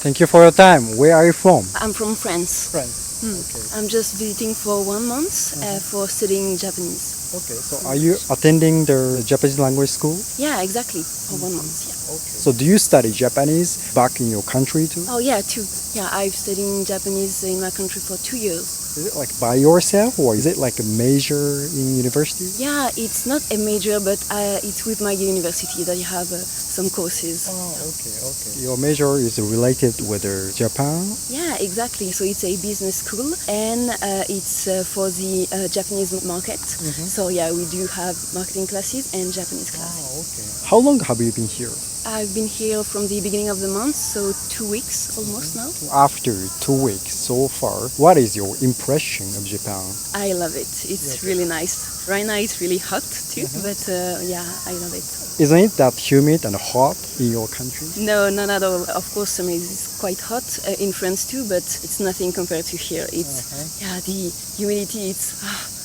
Thank you for your time. Where are you from? I'm from France. France. Okay. I'm just visiting for 1 month for studying Japanese. Okay. So are you attending the Japanese language school? Yeah, exactly. For 1 month, yeah. Okay. So do you study Japanese back in your country too? Oh, yeah, 2. Yeah, I've studied Japanese in my country for 2 years. Is it like by yourself or is it like a major in university? Yeah, it's not a major, but it's with my university that I have some courses. Oh, okay. Your major is related with Japan? Yeah, exactly. So it's a business school and it's for the Japanese market. So yeah, we do have marketing classes and Japanese classes. Oh, okay. How long have you been here? I've been here from the beginning of the month, so 2 weeks almost now. After 2 weeks so far, what is your impression of Japan? I love it. It's really nice. Right now it's really hot too, but yeah, I love it. Isn't it that humid and hot in your country? No, not at all. Of course, summer is quite hot in France too, but it's nothing compared to here. It's yeah, the humidity. It's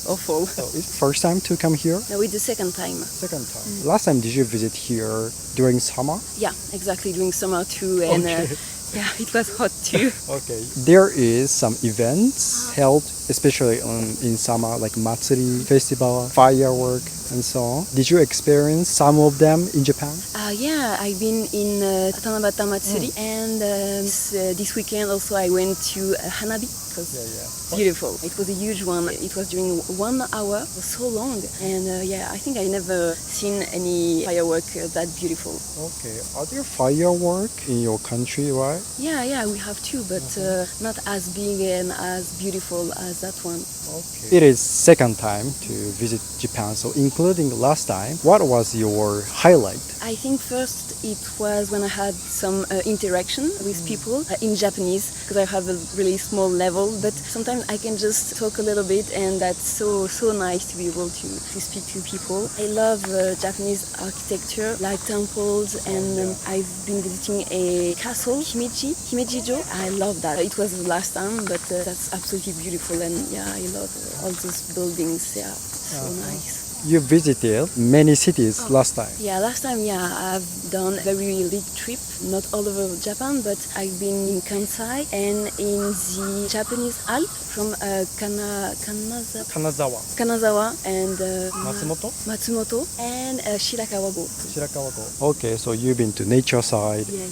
awful. So it's first time to come here? No, it's the second time. Second time. Last time did you visit here during summer? Yeah, exactly. During summer too, and yeah, it was hot too. Okay. There is some events held, especially in summer, like Matsuri Festival, firework, and so on. Did you experience some of them in Japan? Yeah, I've been in Tanabata Matsuri, and this weekend also I went to Hanabi. It was beautiful. It was a huge one. It was during 1 hour. It was so long, and yeah, I think I never seen any firework that beautiful. Okay. Are there firework in your country, right? Yeah, we have two, but not as big and as beautiful as that one. Okay. It is second time to visit Japan, so including last time, what was your highlight? I think first it was when I had some interaction with people in Japanese, because I have a really small level, but sometimes I can just talk a little bit, and that's so nice to be able to speak to people. I love Japanese architecture, like temples, and I've been visiting a castle, Himeji-jo. I love that. It was the last time, but that's absolutely beautiful, and yeah, I love all those buildings. Yeah, so nice. You visited many cities last time. Yeah, last time, I've done a very big trip, not all over Japan, but I've been in Kansai and in the Japanese Alps from Kanazawa and Matsumoto and Shirakawa-go. Okay, so you've been to nature side. Yeah.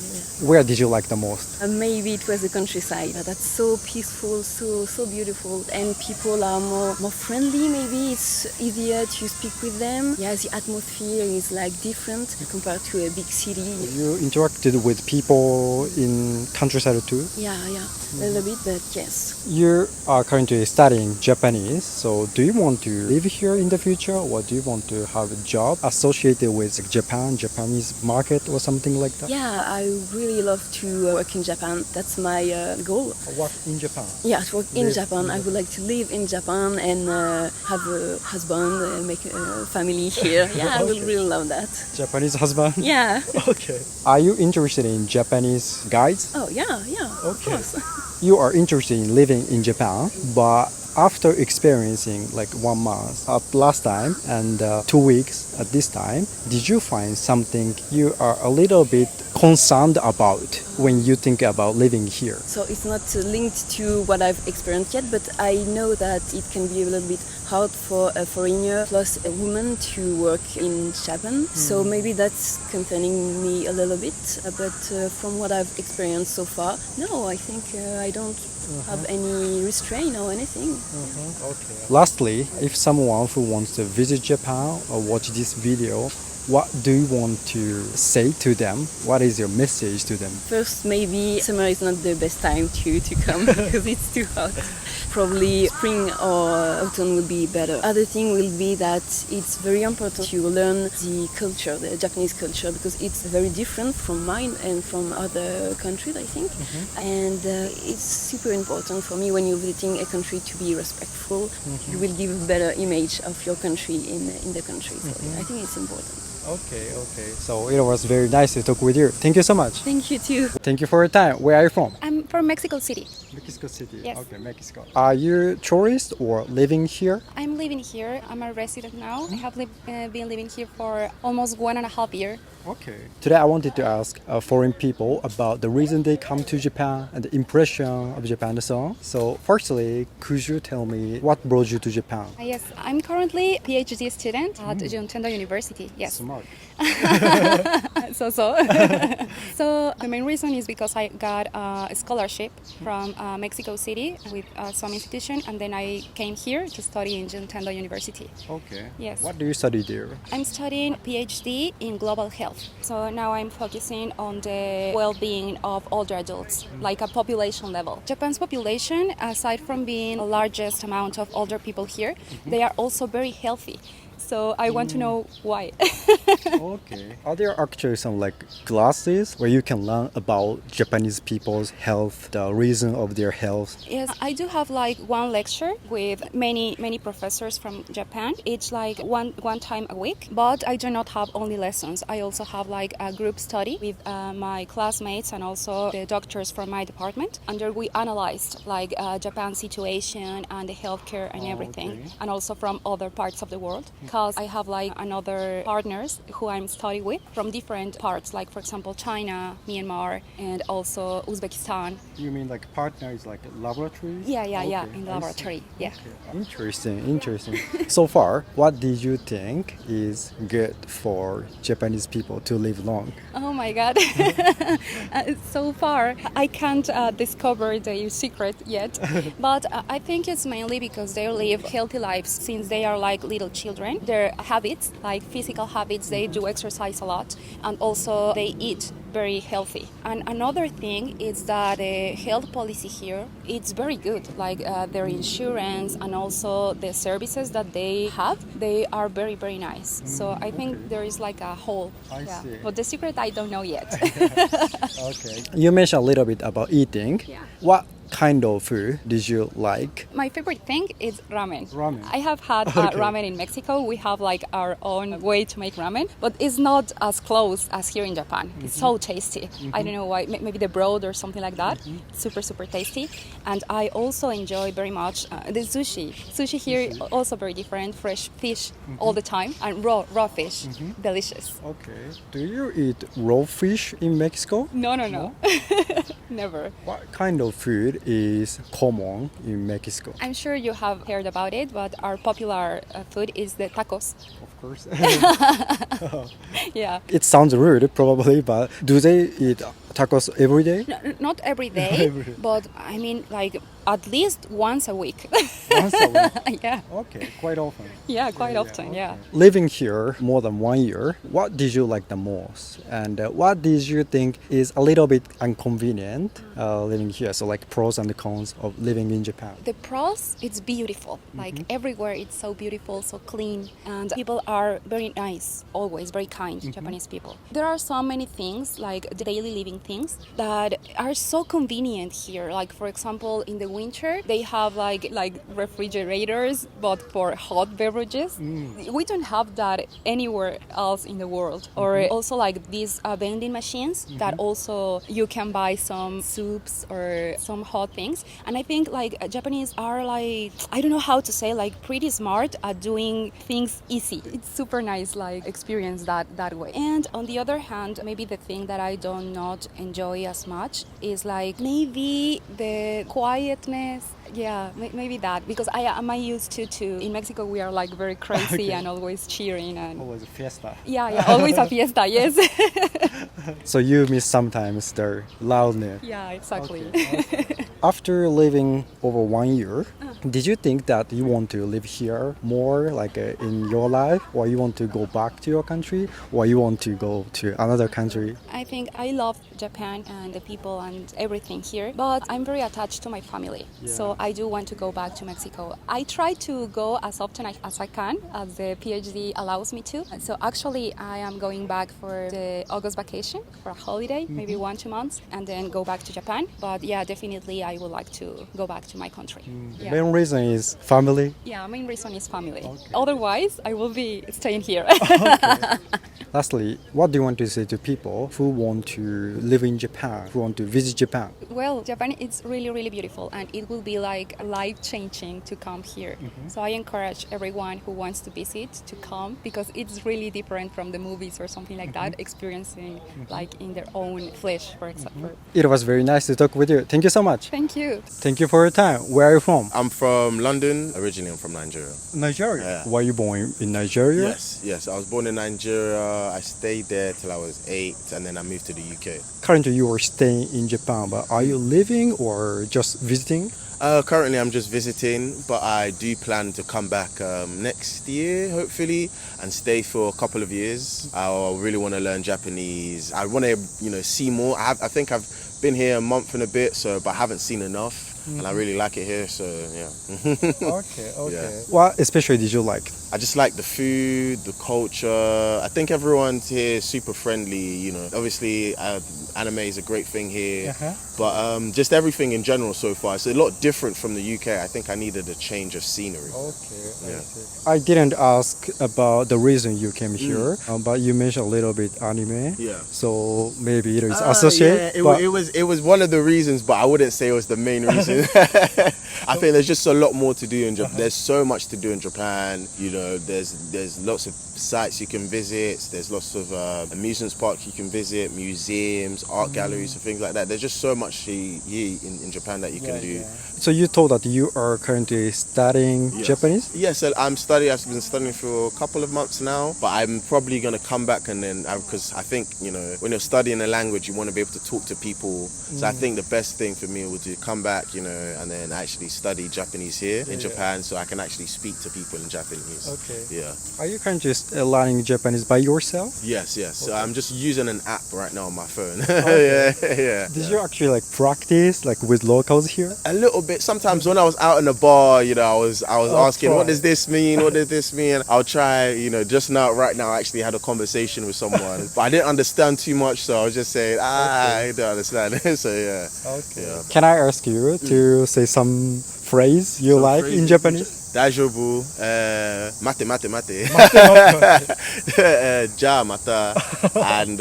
Where did you like the most? Maybe it was the countryside. That's so peaceful, so beautiful, and people are more friendly. Maybe it's easier to speak with them. Yeah, the atmosphere is like different compared to a big city. You interacted with people in countryside too? Yeah, a little bit, but yes. You are currently studying Japanese, so do you want to live here in the future, or do you want to have a job associated with Japanese market or something like that? Yeah, I really love to work in Japan. That's my goal. Work in Japan? Yeah, to work in Japan. I would like to live in Japan and have a husband and make a family here. Yeah, I would really love that. Japanese husband? Yeah. Okay. Are you interested in Japanese guides? Oh, yeah, of course. You are interested in living in Japan, but after experiencing like 1 month at last time and 2 weeks at this time, did you find something you are a little bit concerned about when you think about living here? So it's not linked to what I've experienced yet, but I know that it can be a little bit hard for a foreigner plus a woman to work in Japan. So maybe that's concerning me a little bit, but from what I've experienced so far, no, I think I don't have any restraint or anything. Okay. Lastly, if someone who wants to visit Japan or watch this video, what do you want to say to them? What is your message to them? First, maybe summer is not the best time to come because it's too hot. Probably spring or autumn would be better. Other thing will be that it's very important to learn the culture, the Japanese culture, because it's very different from mine and from other countries, I think. And it's super important for me when you're visiting a country to be respectful. You will give a better image of your country in the country. So I think it's important. Okay. So it was very nice to talk with you. Thank you so much. Thank you too. Thank you for your time. Where are you from? I'm from Mexico City. Mexico City. Yes. Okay, Mexico. Are you tourist or living here? I'm living here. I'm a resident now. I have been living here for almost 1.5 years. Okay. Today I wanted to ask foreign people about the reason they come to Japan and the impression of Japan and so on. So firstly, could you tell me what brought you to Japan? Yes, I'm currently a PhD student at Juntendo University. Yes. Smart. So the main reason is because I got a scholarship from Mexico City with some institution, and then I came here to study in Juntendo University. Okay. Yes. What do you study there? I'm studying PhD in global health. So now I'm focusing on the well-being of older adults, like a population level. Japan's population, aside from being the largest amount of older people here, they are also very healthy. So I want to know why. Okay. Are there actually some classes where you can learn about Japanese people's health, the reason of their health? Yes, I do have one lecture with many professors from Japan. It's one time a week, but I do not have only lessons. I also have a group study with my classmates and also the doctors from my department. And there we analyzed Japan's situation and the healthcare and everything, okay. and also from other parts of the world. Because I have another partners who I'm studying with from different parts, for example China, Myanmar, and also Uzbekistan. You mean partner is laboratories? Yeah, Okay, in I laboratory. see. Yeah. Okay. Interesting. So far, what did you think is good for Japanese people to live long? Oh my God. So far, I can't discover the secret yet. But I think it's mainly because they live healthy lives since they are little children. Their habits, physical habits, they do exercise a lot. And also they eat very healthy. And another thing is that the health policy here, it's very good. Their insurance and also the services that they have, they are very, very nice. So I think there is a whole. I see. But the secret I don't know yet. Okay. You mentioned a little bit about eating. Yeah. What kind of food did you like? My favorite thing is ramen. Ramen. I have had ramen in Mexico. We have our own way to make ramen, but it's not as close as here in Japan. It's so tasty. I don't know why. Maybe the broth or something like that. Super, super tasty. And I also enjoy very much the sushi. Sushi here also very different. Fresh fish all the time and raw fish. Delicious. Okay. Do you eat raw fish in Mexico? No. Never. What kind of food is common in Mexico? I'm sure you have heard about it, but our popular food is the tacos. Of course. Yeah. It sounds rude, probably, but do they eat tacos every day? No, not every day, Every day. but I mean at least once a week. Once a week? Yeah. Okay, quite often. Yeah, quite often, okay. yeah. Living here more than 1 year, what did you like the most? And what did you think is a little bit inconvenient living here? So pros and cons of living in Japan. The pros, it's beautiful. Everywhere it's so beautiful, so clean, and people are very nice, always very kind, Japanese people. There are so many things, the daily living things, that are so convenient here. For example, in the winter, they have refrigerators, but for hot beverages. We don't have that anywhere else in the world. Or also these vending machines that also you can buy some soups or some hot things. And I think Japanese are I don't know how to say, pretty smart at doing things easy. It's super nice experience that way. And on the other hand, maybe the thing that I do not enjoy as much is maybe the quietness. Yeah, maybe that, because I am used to in Mexico we are very crazy and always cheering and Always a fiesta. yeah, always a fiesta. Yes. So you miss sometimes the loudness. Yeah, exactly. Okay. After living over 1 year, did you think that you want to live here more in your life, or you want to go back to your country, or you want to go to another country? I think I love Japan and the people and everything here, but I'm very attached to my family. Yeah. So I do want to go back to Mexico. I try to go as often as I can, as the PhD allows me to. So actually I am going back for the August vacation, for a holiday, maybe 1-2 months, and then go back to Japan. But yeah, definitely I would like to go back to my country. Yeah. When main reason is family. Yeah, main reason is family. Otherwise, I will be staying here. Lastly, what do you want to say to people who want to live in Japan, who want to visit Japan? Well, Japan is really, really beautiful, and it will be like life-changing to come here. So I encourage everyone who wants to visit to come, because it's really different from the movies or something like that, experiencing like in their own flesh, for example. It was very nice to talk with you. Thank you so much. Thank you. Thank you for your time. Where are you from? I'm from London. Originally, I'm from Nigeria. Nigeria. Yeah. Were you born in Nigeria? Yes. I was born in Nigeria. I stayed there till I was 8, and then I moved to the UK. Currently, you are staying in Japan, but are you living or just visiting? Currently, I'm just visiting, but I do plan to come back next year, hopefully, and stay for a couple of years. I really want to learn Japanese. I want to, see more. I think I've been here a month and a bit, but I haven't seen enough. And I really like it here, so yeah. Okay. Yeah. What especially did you like? I just like the food, the culture. I think everyone's here is super friendly, Obviously, anime is a great thing here, but just everything in general so far. It's a lot different from the UK. I think I needed a change of scenery. Okay, Yeah. I didn't ask about the reason you came here, but you mentioned a little bit anime. Yeah. So maybe it is associated. Yeah, it was one of the reasons, but I wouldn't say it was the main reason. I think there's just a lot more to do in Japan. There's so much to do in Japan. There's lots of sites you can visit. There's lots of amusement parks you can visit, museums, art galleries, and things like that. There's just so much here in Japan that you can do. So you told that you are currently studying Japanese? Yes, I've been studying for a couple of months now, but I'm probably going to come back and then, because I think, when you're studying a language, you want to be able to talk to people. So I think the best thing for me would be to come back, and then actually study Japanese here in Japan, so I can actually speak to people in Japanese. Okay. Yeah. Are you currently learning Japanese by yourself? Yes. So I'm just using an app right now on my phone. Yeah. Did you actually practice with locals here? A little bit. Sometimes when I was out in the bar, I was asking, what does this mean? What does this mean? I'll try, right now I actually had a conversation with someone, but I didn't understand too much, so I was just saying, I don't understand. So yeah. Okay. Yeah. Can I ask you to say some phrase you like in Japanese? Daijoubu, mate. Ja mata, and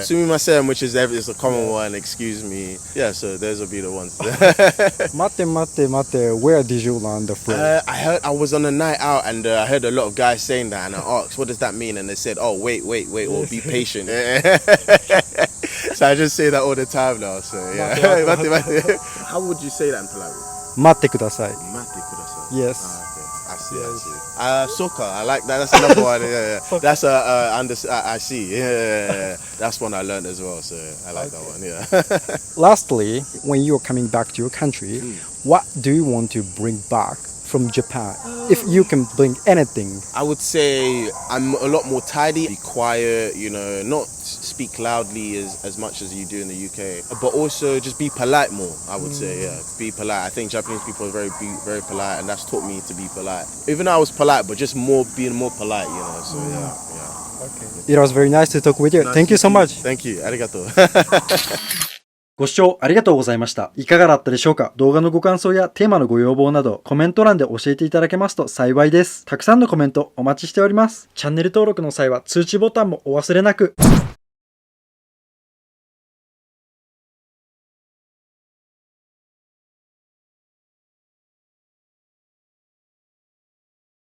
sumimasen, which is a common one, excuse me. Yeah, so those will be the ones. Mate, where did you learn the phrase? I was on a night out, and I heard a lot of guys saying that, and I asked, what does that mean? And they said, oh, wait, or be patient. So I just say that all the time now, so yeah. Mate. How would you say that in Palawi? 待ってください. Mate kudasai. Yes. I see. Soka, I like that. That's another one. Yeah. That's I see. Yeah. That's one I learned as well. So I like that one. Yeah. Lastly, when you're coming back to your country, what do you want to bring back from Japan? If you can bring anything. I would say I'm a lot more tidy, be quiet, not speak loudly as much as you do in the UK, but also just be polite more, I would say, yeah. Be polite. I think Japanese people are very polite, and that's taught me to be polite. Even though I was polite, but just being more polite, so yeah. Okay. It was very nice to talk with you. Thank you so much. Thank you. Arigato. ご視聴ありがとうございました。いかがだったでしょうか？動画のご感想やテーマのご要望などコメント欄で教えていただけますと幸いです。たくさんのコメントお待ちしております。チャンネル登録の際は通知ボタンもお忘れなく。